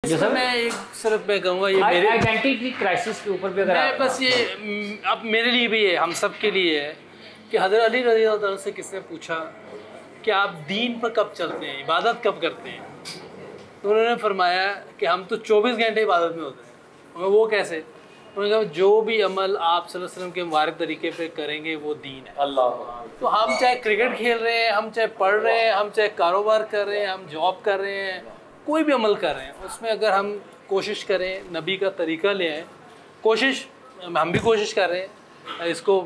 इसमें मैं एक सिर्फ मैं कहूँगा ये मेरे आइडेंटिटी क्राइसिस के ऊपर भी अगर मैं बस ये अब मेरे लिए भी है, हम सब के लिए है कि हज़रत अली रज़ी अल्लाह तआला से किसने पूछा कि आप दीन पर कब चलते हैं, इबादत कब करते हैं? तो उन्होंने फरमाया कि हम तो 24 घंटे इबादत में होते हैं। वो कैसे? उन्होंने कहा जो भी अमल आप सल्लल्लाहु अलैहि वसल्लम के मुबारक तरीके पे करेंगे वो दीन है। अल्लाह। तो हम चाहे क्रिकेट खेल रहे हैं, हम चाहे पढ़ रहे हैं, हम चाहे कारोबार कर रहे हैं, हम जॉब कर रहे हैं, कोई भी अमल कर रहे हैं, उसमें अगर हम कोशिश करें नबी का तरीका ले आएँ, कोशिश हम भी कोशिश कर रहे हैं, इसको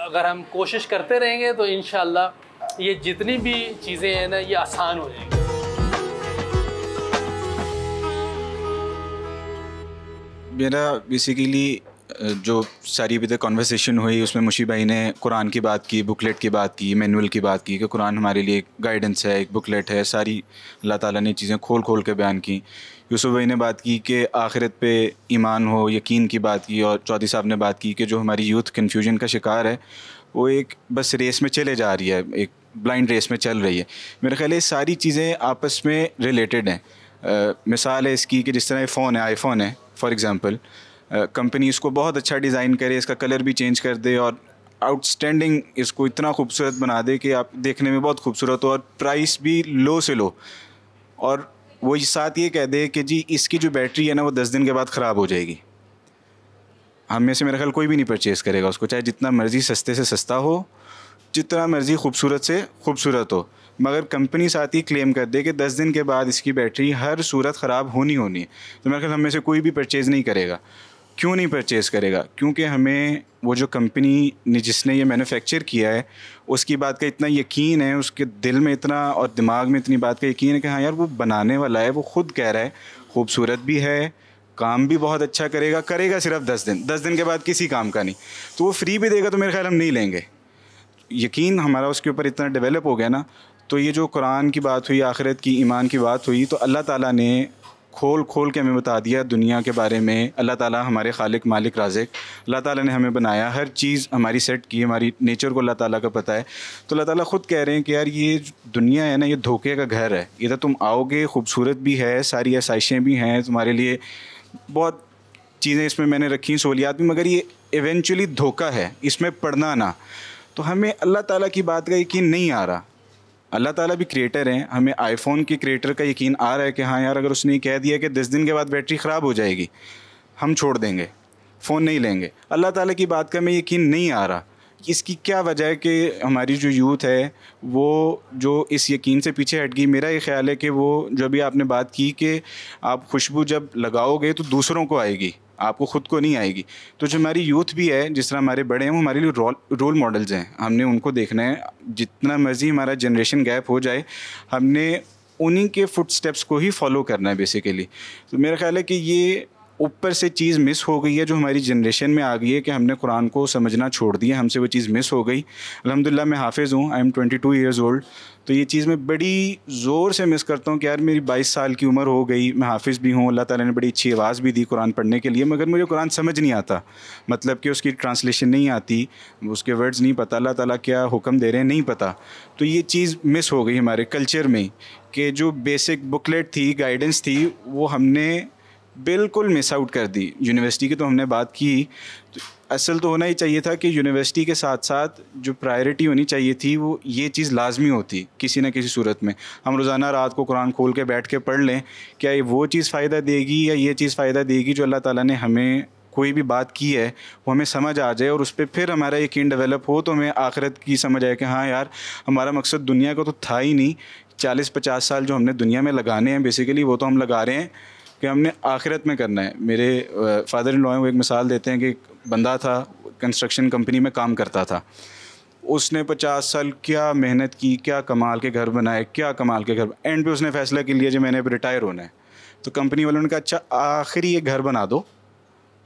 अगर हम कोशिश करते रहेंगे तो इंशाअल्लाह ये जितनी भी चीज़ें हैं ना ये आसान हो जाएंगी। मेरा बेसिकली जो सारी अभी तक कॉन्वर्सेशन हुई उसमें मुशी भाई ने कुरान की बात की, बुकलेट की बात की, मैनुअल की बात की कि कुरान हमारे लिए एक गाइडेंस है, एक बुकलेट है, सारी अल्लाह ताला ने चीज़ें खोल खोल के बयान की। यूसुफ भाई ने बात की कि आखिरत पे ईमान हो, यकीन की बात की, और चौधरी साहब ने बात की कि जो हमारी यूथ कन्फ्यूजन का शिकार है वो एक बस रेस में चले जा रही है, एक ब्लाइंड रेस में चल रही है। मेरा ख्याल है सारी चीज़ें आपस में रिलेटेड हैं। मिसाल है इसकी कि जिस तरह फ़ोन है, आईफ़ोन है फॉर एग्ज़ाम्पल, कंपनी इसको बहुत अच्छा डिज़ाइन करे, इसका कलर भी चेंज कर दे और आउटस्टैंडिंग इसको इतना खूबसूरत बना दे कि आप देखने में बहुत खूबसूरत हो और प्राइस भी लो से लो, और वो साथ ये कह दे कि जी इसकी जो बैटरी है ना वो 10 दिन के बाद ख़राब हो जाएगी। हम में से मेरा ख्याल कोई भी नहीं परचेज़ करेगा उसको, चाहे जितना मर्ज़ी सस्ते से सस्ता हो, जितना मर्ज़ी खूबसूरत से खूबसूरत हो, मगर कंपनी साथ ही क्लेम कर दे कि 10 दिन के बाद इसकी बैटरी हर सूरत ख़राब होनी है। तो मेरा ख्याल हम में से कोई भी परचेज़ नहीं करेगा। क्यों नहीं परचेज़ करेगा? क्योंकि हमें वो जो कंपनी ने जिसने ये मैन्युफैक्चर किया है उसकी बात का इतना यकीन है, उसके दिल में इतना और दिमाग में इतनी बात का यकीन है कि हाँ यार वो बनाने वाला है, वो ख़ुद कह रहा है खूबसूरत भी है, काम भी बहुत अच्छा करेगा सिर्फ 10 दिन के बाद किसी काम का नहीं। तो वो फ्री भी देगा तो मेरे ख्याल हम नहीं लेंगे। यकीन हमारा उसके ऊपर इतना डेवलप हो गया ना। तो ये जो कुरान की बात हुई, आखिरत की, ईमान की बात हुई, तो अल्लाह ताला ने खोल खोल के हमें बता दिया दुनिया के बारे में। अल्लाह ताला हमारे खालिक मालिक राज़िक, अल्लाह ताला ने हमें बनाया, हर चीज़ हमारी सेट की, हमारी नेचर को अल्लाह ताला का पता है। तो अल्लाह ताला ख़ुद कह रहे हैं कि यार ये दुनिया है ना, ये धोखे का घर है। इधर तुम आओगे, खूबसूरत भी है, सारी आसाइशें भी हैं तुम्हारे लिए, बहुत चीज़ें इसमें मैंने रखी, सहूलियात भी, मगर ये इवेंचुअली धोखा है, इसमें पढ़ना ना। तो हमें अल्लाह ताला की बात का यकीन नहीं आ रहा। अल्लाह ताला भी क्रिएटर हैं, हमें आईफ़ोन के क्रिएटर का यकीन आ रहा है कि हाँ यार अगर उसने कह दिया कि 10 दिन के बाद बैटरी ख़राब हो जाएगी, हम छोड़ देंगे, फ़ोन नहीं लेंगे। अल्लाह ताला की बात का हमें यकीन नहीं आ रहा। इसकी क्या वजह है कि हमारी जो यूथ है वो जो इस यकीन से पीछे हट गई? मेरा ये ख़्याल है कि वो जो अभी आपने बात की कि आप खुशबू जब लगाओगे तो दूसरों को आएगी, आपको ख़ुद को नहीं आएगी। तो जो हमारी यूथ भी है, जिस तरह हमारे बड़े हैं, वो हमारे लिए रोल मॉडल्स हैं, हमने उनको देखना है। जितना मर्ज़ी हमारा जनरेशन गैप हो जाए, हमने उन्हीं के फुट स्टेप्स को ही फॉलो करना है बेसिकली। तो मेरा ख़्याल है कि ये ऊपर से चीज़ मिस हो गई है जो हमारी जनरेशन में आ गई है कि हमने कुरान को समझना छोड़ दिया, हमसे वो चीज़ मिस हो गई। अल्हम्दुलिल्लाह मैं हाफिज़ हूँ, आई एम 22 ईयर्स ओल्ड। तो ये चीज़ मैं बड़ी ज़ोर से मिस करता हूँ कि यार मेरी 22 साल की उम्र हो गई, मैं हाफिज़ भी हूँ, अल्लाह ताला ने बड़ी अच्छी आवाज़ भी दी कुरान पढ़ने के लिए, मगर मुझे कुरान समझ नहीं आता, मतलब कि उसकी ट्रांसलेशन नहीं आती, उसके वर्ड्स नहीं पता, अल्लाह ताला क्या हुक्म दे रहे हैं नहीं पता। तो ये चीज़ मिस हो गई हमारे कल्चर में कि जो बेसिक बुकलेट थी, गाइडेंस थी, वो हमने बिल्कुल मिस आउट कर दी। यूनिवर्सिटी की तो हमने बात की, तो असल तो होना ही चाहिए था कि यूनिवर्सिटी के साथ साथ जो प्रायोरिटी होनी चाहिए थी वो ये चीज़ लाजमी होती किसी न किसी सूरत में। हम रोज़ाना रात को कुरान खोल के बैठ के पढ़ लें, क्या ये वो चीज़ फ़ायदा देगी या ये चीज़ फ़ायदा देगी जो अल्लाह ताला ने हमें कोई भी बात की है वो हमें समझ आ जाए और उस पर फिर हमारा यकीन डेवलप हो, तो हमें आखिरत की समझ आए कि हाँ यार हमारा मकसद दुनिया का तो था ही नहीं। 40-50 साल जो हमने दुनिया में लगाने हैं बेसिकली वो तो हम लगा रहे हैं कि हमने आखिरत में करना है। मेरे फादर इन लॉ हैं, वो एक मिसाल देते हैं कि एक बंदा था, कंस्ट्रक्शन कंपनी में काम करता था, उसने 50 साल क्या मेहनत की, क्या कमाल के घर बनाए, क्या कमाल के घर, एंड पे उसने फ़ैसला कर लिया जो मैंने अब रिटायर होना है। तो कंपनी वालों ने कहा अच्छा आखिरी ये घर बना दो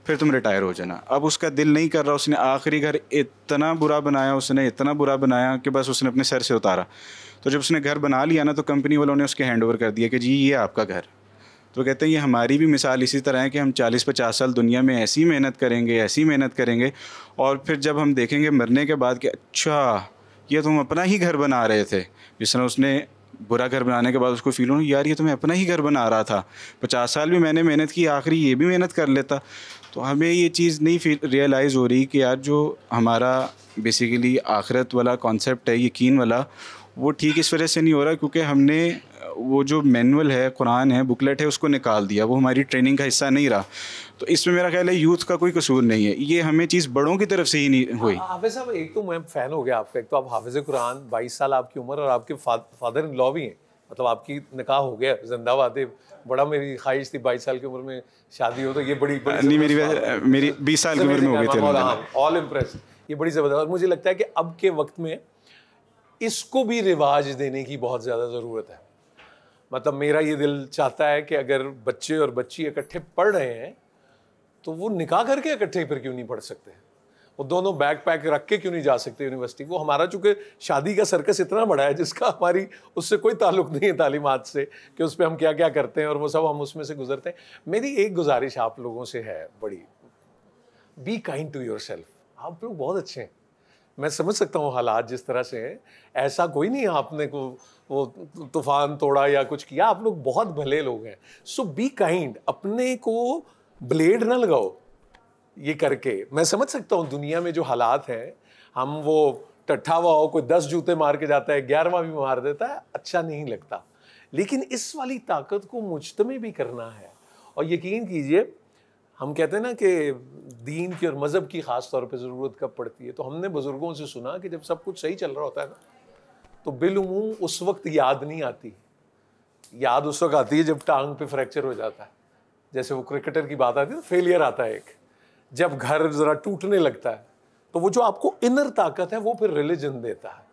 फिर तुम रिटायर हो जाना। अब उसका दिल नहीं कर रहा, उसने आखिरी घर इतना बुरा बनाया, उसने इतना बुरा बनाया कि बस उसने अपने सर से उतारा। तो जब उसने घर बना लिया ना तो कंपनी वालों ने उसके हैंड ओवर कर दिया कि जी ये आपका घर। तो कहते हैं ये हमारी भी मिसाल इसी तरह है कि हम 40-50 साल दुनिया में ऐसी मेहनत करेंगे और फिर जब हम देखेंगे मरने के बाद कि अच्छा ये तो हम अपना ही घर बना रहे थे। जिस तरह उसने बुरा घर बनाने के बाद उसको फील हो यार ये तो मैं अपना ही घर बना रहा था, 50 साल भी मैंने मेहनत की, आखिरी ये भी मेहनत कर लेता। तो हमें ये चीज़ नहीं फील रियलाइज़ हो रही कि यार जो हमारा बेसिकली आखिरत वाला कॉन्सेप्ट है, यकीन वाला, वो ठीक इस वजह से नहीं हो रहा क्योंकि हमने वो जो मैनुअल है, कुरान है, बुकलेट है, उसको निकाल दिया, वो हमारी ट्रेनिंग का हिस्सा नहीं रहा। तो इसमें मेरा ख्याल है यूथ का कोई कसूर नहीं है, ये हमें चीज़ बड़ों की तरफ से ही नहीं हुई। हाफिज साहब, एक तो मैं फ़ैन हो गया आपका, एक तो आप हाफिज़ कुरान, 22 साल आपकी उम्र, और आपके फादर इन लॉ भी हैं, मतलब आपकी निकाह हो गया, जिंदाबाद है। बड़ा मेरी ख्वाहिश थी 22 साल की उम्र में शादी हो, तो ये बड़ी नहीं, मेरी 20 साल की उम्र में हो गई थी। ऑल इम्प्रेस, ये बड़ी ज़बरदस्त। और मुझे लगता है कि अब के वक्त में इसको भी रिवाज देने की बहुत ज़्यादा ज़रूरत है। मतलब मेरा ये दिल चाहता है कि अगर बच्चे और बच्ची इकट्ठे पढ़ रहे हैं तो वो निकाह करके इकट्ठे फिर क्यों नहीं पढ़ सकते, वो दोनों बैग पैक रख के क्यों नहीं जा सकते यूनिवर्सिटी। वो हमारा चूंकि शादी का सर्कस इतना बड़ा है जिसका हमारी उससे कोई ताल्लुक नहीं है तालीमात से, कि उस पर हम क्या क्या करते हैं और वो सब हम उसमें से गुजरते हैं। मेरी एक गुजारिश आप लोगों से है बड़ी, बी काइंड टू योरसेल्फ। आप लोग बहुत अच्छे हैं, मैं समझ सकता हूँ हालात जिस तरह से हैं, ऐसा कोई नहीं है आपने को वो तूफान तोड़ा या कुछ किया, आप लोग बहुत भले लोग हैं। सो बी काइंड, अपने को ब्लेड ना लगाओ ये करके। मैं समझ सकता हूँ दुनिया में जो हालात हैं, हम वो टट्ठा हुआ हो, कोई 10 जूते मार के जाता है, 11वां भी मार देता है, अच्छा नहीं लगता। लेकिन इस वाली ताकत को मुज्तमे भी करना है। और यकीन कीजिए, हम कहते हैं ना कि दीन की और मज़हब की ख़ास तौर पे ज़रूरत कब पड़ती है, तो हमने बुज़ुर्गों से सुना कि जब सब कुछ सही चल रहा होता है ना, तो बिलउमूम उस वक्त याद नहीं आती। याद उस वक्त आती है जब टांग पे फ्रैक्चर हो जाता है, जैसे वो क्रिकेटर की बात आती है, फेलियर आता है एक, जब घर ज़रा टूटने लगता है, तो वो जो आपको इनर ताकत है वो फिर रिलीजन देता है।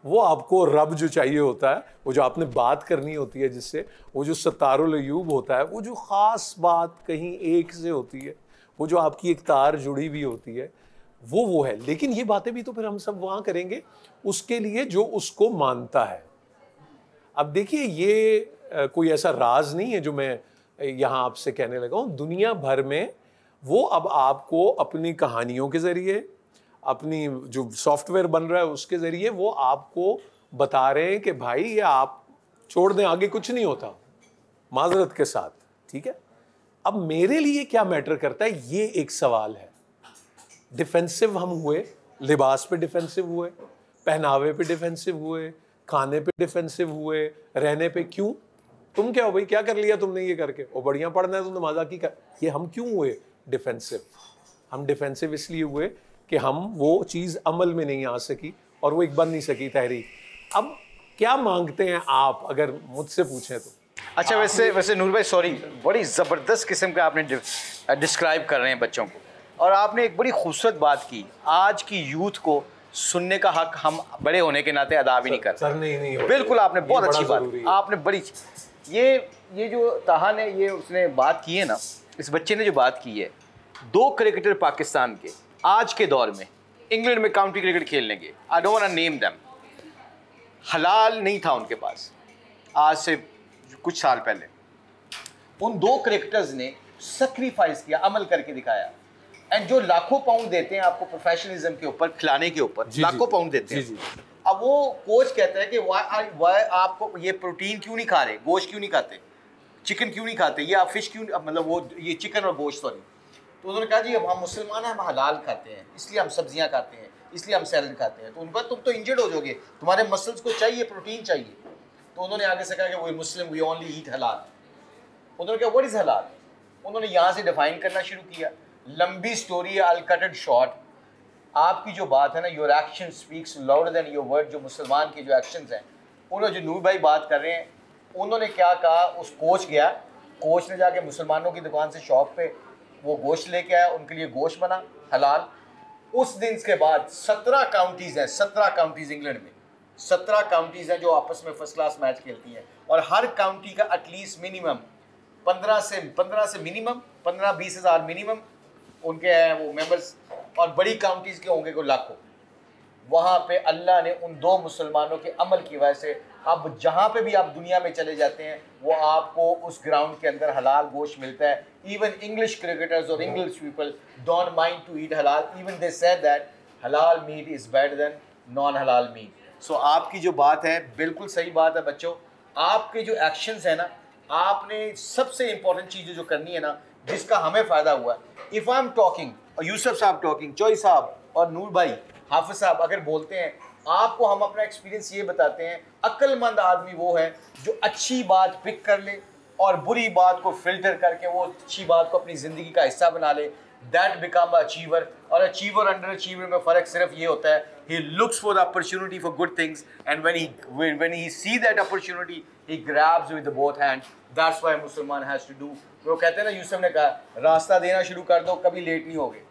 वो आपको रब जो चाहिए होता है, वो जो आपने बात करनी होती है जिससे, वो जो सत्तारुल अयूब होता है, वो जो ख़ास बात कहीं एक से होती है, वो जो आपकी एक तार जुड़ी हुई होती है, वो है। लेकिन ये बातें भी तो फिर हम सब वहाँ करेंगे उसके लिए जो उसको मानता है। अब देखिए, ये कोई ऐसा राज नहीं है जो मैं यहाँ आपसे कहने लगा हूँ। दुनिया भर में वो अब आपको अपनी कहानियों के ज़रिए, अपनी जो सॉफ्टवेयर बन रहा है उसके ज़रिए, वो आपको बता रहे हैं कि भाई ये आप छोड़ दें, आगे कुछ नहीं होता, माजरत के साथ, ठीक है। अब मेरे लिए क्या मैटर करता है, ये एक सवाल है। डिफेंसिव हम हुए, लिबास पे डिफेंसिव हुए, पहनावे पे डिफेंसिव हुए, खाने पे डिफेंसिव हुए, रहने पे क्यों? तुम क्या हो भाई, क्या कर लिया तुमने ये करके, वो बढ़िया पढ़ना है तुमने मजा की कर, ये हम क्यों हुए डिफेंसिव? हम डिफेंसिव इसलिए हुए कि हम वो चीज़ अमल में नहीं आ सकी और वो एक बन नहीं सकी तहरीक। अब क्या मांगते हैं आप, अगर मुझसे पूछें तो? अच्छा, वैसे नूर भाई, सॉरी, बड़ी ज़बरदस्त किस्म का आपने डिस्क्राइब कर रहे हैं बच्चों को, और आपने एक बड़ी खूबसूरत बात की। आज की यूथ को सुनने का हक हम बड़े होने के नाते अदा भी नहीं करते। सर नहीं बिल्कुल, आपने बहुत अच्छी बात, आपने बड़ी, ये जो ताहा ने ये उसने बात की है ना, इस बच्चे ने जो बात की है, 2 क्रिकेटर पाकिस्तान के आज के दौर में इंग्लैंड में काउंटी क्रिकेट खेलने के, I don't want to name them, हलाल नहीं था उनके पास आज से कुछ साल पहले। उन 2 क्रिकेटर्स ने सैक्रिफाइस किया, अमल करके दिखाया। एंड जो लाखों पाउंड देते हैं आपको प्रोफेशनलिज्म के ऊपर, खिलाने के ऊपर लाखों पाउंड देते हैं। अब वो कोच कहता है कि वाई आपको ये प्रोटीन क्यों नहीं खा रहे, गोश्त क्यों नहीं खाते, चिकन क्यों नहीं खाते, या फिश क्यों, मतलब वो ये चिकन और गोश्त, सॉरी। तो उन्होंने कहा जी अब हम मुसलमान हैं, हम हलाल खाते हैं, इसलिए हम सब्जियां खाते हैं, इसलिए हम सैलड खाते हैं। तो उनका तुम तो इंजर्ड हो जाओगे, तुम्हारे मसल्स को चाहिए प्रोटीन चाहिए। तो उन्होंने आगे से कहा कि वो मुस्लिम, वी ओनली ईट हलाल। उन्होंने कहा व्हाट इज़ हलाल, उन्होंने यहाँ से डिफाइन करना शुरू किया। लंबी स्टोरी है, आई कट इट शॉर्ट। आपकी जो बात है ना, your action speaks louder than your word. जो मुसलमान के जो एक्शंस हैं, उन्होंने, जो नूर भाई बात कर रहे हैं, उन्होंने क्या कहा, उस कोच गया, कोच ने जाके मुसलमानों की दुकान से शॉप पे वो गोश्त लेके आया, उनके लिए गोश्त बना हलाल। उस दिन के बाद 17 काउंटीज़ हैं, 17 काउंटीज़ इंग्लैंड में, 17 काउंटीज़ हैं जो आपस में फर्स्ट क्लास मैच खेलती हैं, और हर काउंटी का एटलीस्ट मिनिमम 15 से मिनिमम 15-20 हज़ार मिनिमम उनके हैं वो मेंबर्स, और बड़ी काउंटीज़ के होंगे को लाखों। वहाँ पे अल्लाह ने उन 2 मुसलमानों के अमल की वजह से अब जहाँ पे भी आप दुनिया में चले जाते हैं, वो आपको उस ग्राउंड के अंदर हलाल गोश्त मिलता है। इवन इंग्लिश क्रिकेटर्स और English people don't mind to eat हलाल, इवन दे सेड दैट हलाल meat is better than non हलाल मीट। सो आपकी जो बात है बिल्कुल सही बात है बच्चों। आपके जो एक्शंस है ना, आपने सबसे इंपॉर्टेंट चीज़ जो करनी है ना, जिसका हमें फ़ायदा हुआ है, इफ़ आई एम टॉकिंग और यूसुफ साहब टॉकिंग, चोई साहब और नूर भाई, हाफिज साहब अगर बोलते हैं, आपको हम अपना एक्सपीरियंस ये बताते हैं, अक्लमंद आदमी वो है जो अच्छी बात पिक कर ले और बुरी बात को फिल्टर करके वो अच्छी बात को अपनी ज़िंदगी का हिस्सा बना ले। That become a achiever. और अचीवर अंडर अचीवर में फ़र्क सिर्फ ये होता है, he looks for the opportunity for good things, and when he see that opportunity he grabs with the both hands. That's why मुसलमान has to do। वो कहते हैं ना, यूसुफ ने कहा रास्ता देना शुरू कर दो, कभी लेट नहीं होगे,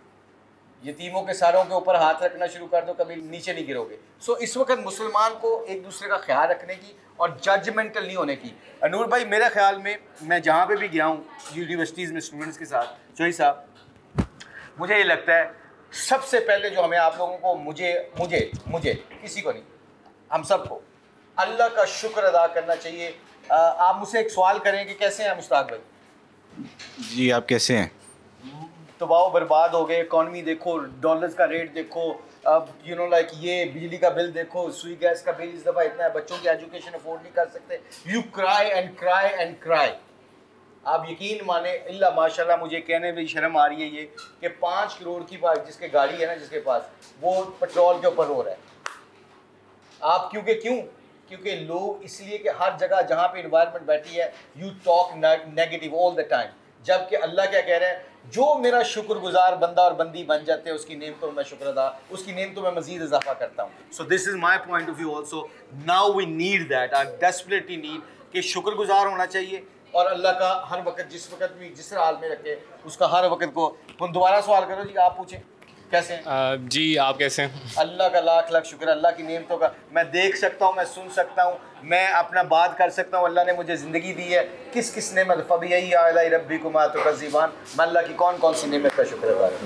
यतीमों के सारों के ऊपर हाथ रखना शुरू कर दो, कभी नीचे नहीं गिरोगे। सो इस वक्त मुसलमान को एक दूसरे का ख्याल रखने की और जजमेंटल नहीं होने की। नूर भाई, मेरे ख्याल में मैं जहाँ पे भी गया हूँ यूनिवर्सिटीज़ में स्टूडेंट्स के साथ, चोई साहब, मुझे ये लगता है सबसे पहले जो हमें आप लोगों को, मुझे किसी को नहीं, हम सबको अल्लाह का शुक्र अदा करना चाहिए। आप मुझसे एक सवाल करें कि कैसे हैं मुश्ताक भाई? जी आप कैसे हैं? तबाह बर्बाद हो गए, इकॉनमी देखो, डॉलर्स का रेट देखो, अब लाइक ये बिजली का बिल देखो, सुई गैस का बिल इस दफ़ा इतना है, बच्चों की एजुकेशन अफोर्ड नहीं कर सकते। You cry and cry and cry. आप यकीन माने, इल्ला माशाल्लाह, मुझे कहने में शर्म आ रही है ये कि 5 करोड़ की बात जिसके गाड़ी है ना, जिसके पास, वो पेट्रोल के ऊपर रो रहा है। आप क्योंकि लोग इसलिए कि हर जगह जहाँ पे इन्वायरमेंट बैठी है, you talk negative all the time, जबकि अल्लाह क्या कह रहे हैं, जो मेरा शुक्रगुजार बंदा और बंदी बन जाते हैं उसकी नेमतों में शुक्र अदा, उसकी नेमतों में मजीद इजाफा करता हूँ। So this is my point of view also. Now we need that, I desperately need कि शुक्रगुजार होना चाहिए और अल्लाह का हर वक्त, जिस वक्त भी जिस हाल में रखे, उसका हर वक्त को। दोबारा सवाल करो जी, आप पूछें कैसे हैं? जी आप कैसे हैं? अल्लाह का लाख लाख शुक्र, अल्लाह की नेमतों का। मैं देख सकता हूँ, मैं सुन सकता हूँ, मैं अपना बात कर सकता हूँ, अल्लाह ने मुझे ज़िंदगी दी है। किस किस नेमत, फबी यही आला रब्बी कुमा तो कज़ीबान, मैं अल्लाह की कौन कौन सी नेमत का शुक्र अदा करूं।